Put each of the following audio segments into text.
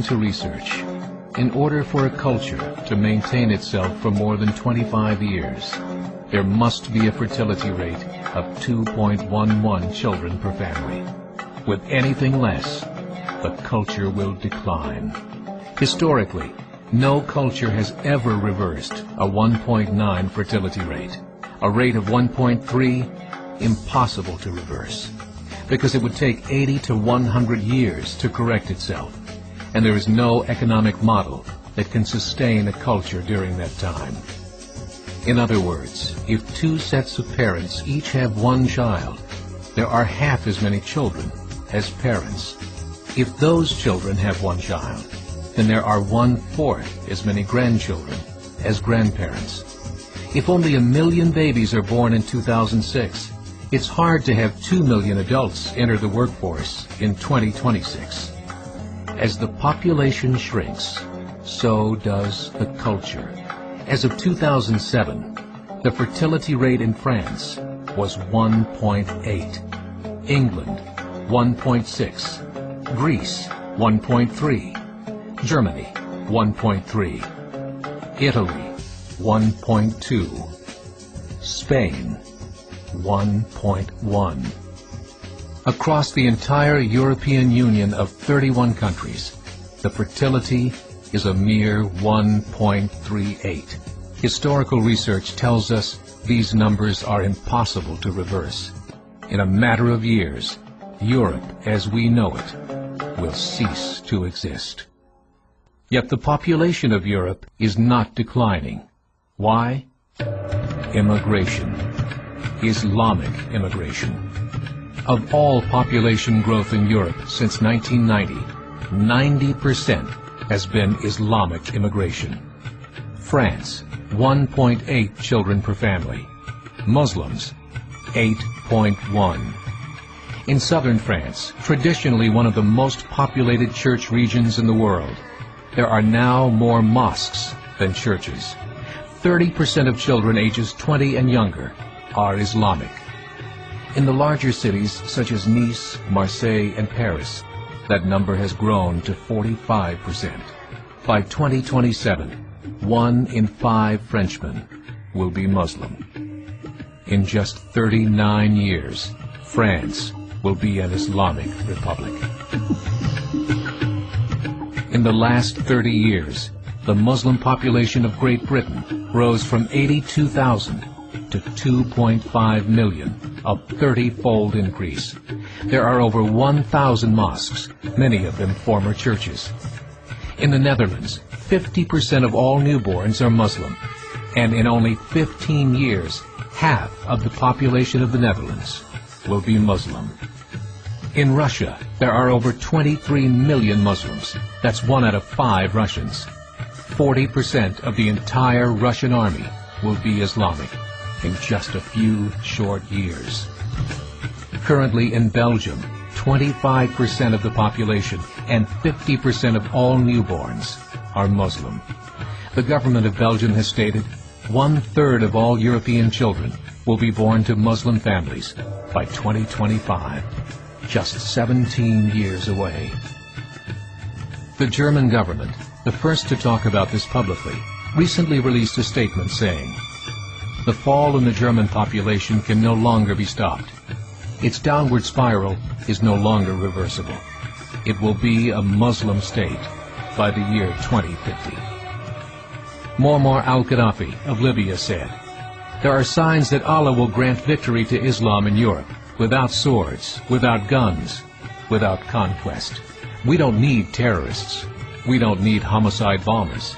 According to research, in order for a culture to maintain itself for more than 25 years, there must be a fertility rate of 2.11 children per family. With anything less, the culture will decline. Historically, no culture has ever reversed a 1.9 fertility rate. A rate of 1.3, impossible to reverse, because it would take 80 to 100 years to correct itself, and there is no economic model that can sustain a culture during that time. In other words, if two sets of parents each have one child, there are half as many children as parents. If those children have one child, then there are 1/4 as many grandchildren as grandparents. If only 1 million babies are born in 2006, it's hard to have 2 million adults enter the workforce in 2026. As the population shrinks, so does the culture. As of 2007, the fertility rate in France was 1.8, England 1.6, Greece 1.3, Germany 1.3, Italy 1.2, Spain 1.1. Across the entire European Union of 31 countries, the fertility is a mere 1.38. Historical research tells us these numbers are impossible to reverse. In a matter of years, Europe as we know it will cease to exist. Yet the population of Europe is not declining. Why? Immigration. Islamic immigration. Of all population growth in Europe since 1990, 90% has been Islamic immigration. France, 1.8 children per family. Muslims, 8.1. In southern France, traditionally one of the most populated church regions in the world, there are now more mosques than churches. 30% of children ages 20 and younger are Islamic. In the larger cities such as Nice, Marseille, and Paris, that number has grown to 45%. By 2027, 1 in 5 Frenchmen will be Muslim. In just 39 years, France will be an Islamic republic. In the last 30 years, the Muslim population of Great Britain rose from 82,000 to 2.5 million, a 30-fold increase. There are over 1,000 mosques, many of them former churches. In the Netherlands, 50% of all newborns are Muslim, and in only 15 years, half of the population of the Netherlands will be Muslim. In Russia, there are over 23 million Muslims. That's 1 out of 5 Russians. 40% of the entire Russian army will be Islamic in just a few short years. Currently in Belgium, 25% of the population and 50% of all newborns are Muslim. The government of Belgium has stated 1/3 of all European children will be born to Muslim families by 2025, just 17 years away. The German government, the first to talk about this publicly, recently released a statement saying, "The fall in the German population can no longer be stopped. Its downward spiral is no longer reversible. It will be a Muslim state by the year 2050. Muammar al-Gaddafi of Libya said, "There are signs that Allah will grant victory to Islam in Europe, without swords, without guns, without conquest. We don't need terrorists. We don't need homicide bombers.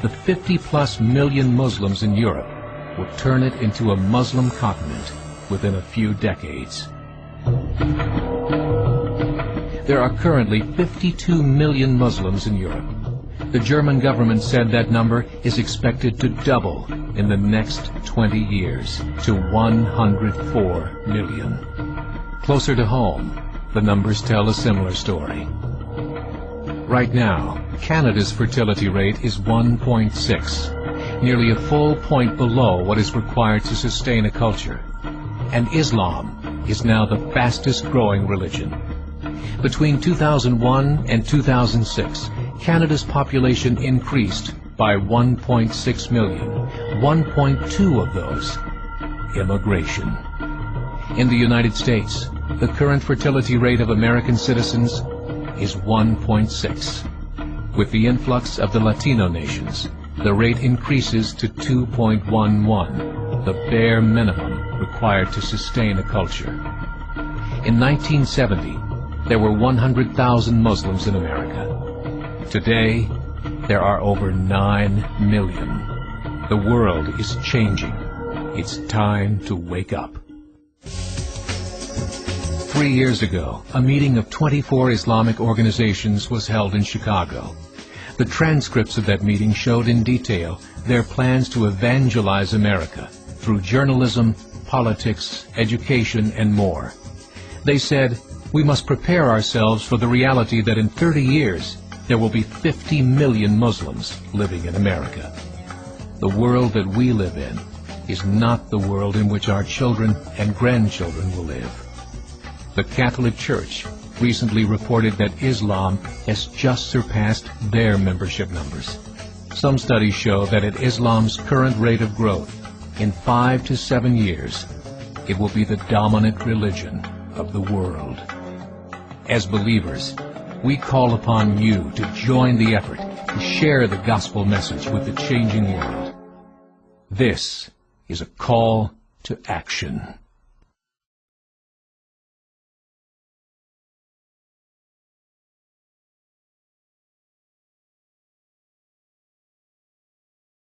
The 50+ million Muslims in Europe will turn it into a Muslim continent within a few decades." There are currently 52 million Muslims in Europe. The German government said that number is expected to double in the next 20 years to 104 million. Closer to home, the numbers tell a similar story. Right now, Canada's fertility rate is 1.6, nearly a full point below what is required to sustain a culture. And Islam is now the fastest growing religion. Between 2001 and 2006, Canada's population increased by 1.6 million, 1.2 of those immigration. In the United States, the current fertility rate of American citizens is 1.6. With the influx of the Latino nations, the rate increases to 2.11, the bare minimum required to sustain a culture. In 1970, there were 100,000 Muslims in America. Today, there are over 9 million. The world is changing. It's time to wake up. 3 years ago, a meeting of 24 Islamic organizations was held in Chicago. The transcripts of that meeting showed in detail their plans to evangelize America through journalism, politics, education, and more. They said, we must prepare ourselves for the reality that in 30 years, there will be 50 million Muslims living in America. The world that we live in is not the world in which our children and grandchildren will live. The Catholic Church recently reported that Islam has just surpassed their membership numbers. Some studies show that at Islam's current rate of growth, in 5 to 7 years, it will be the dominant religion of the world. As believers, we call upon you to join the effort to share the gospel message with the changing world. This is a call to action.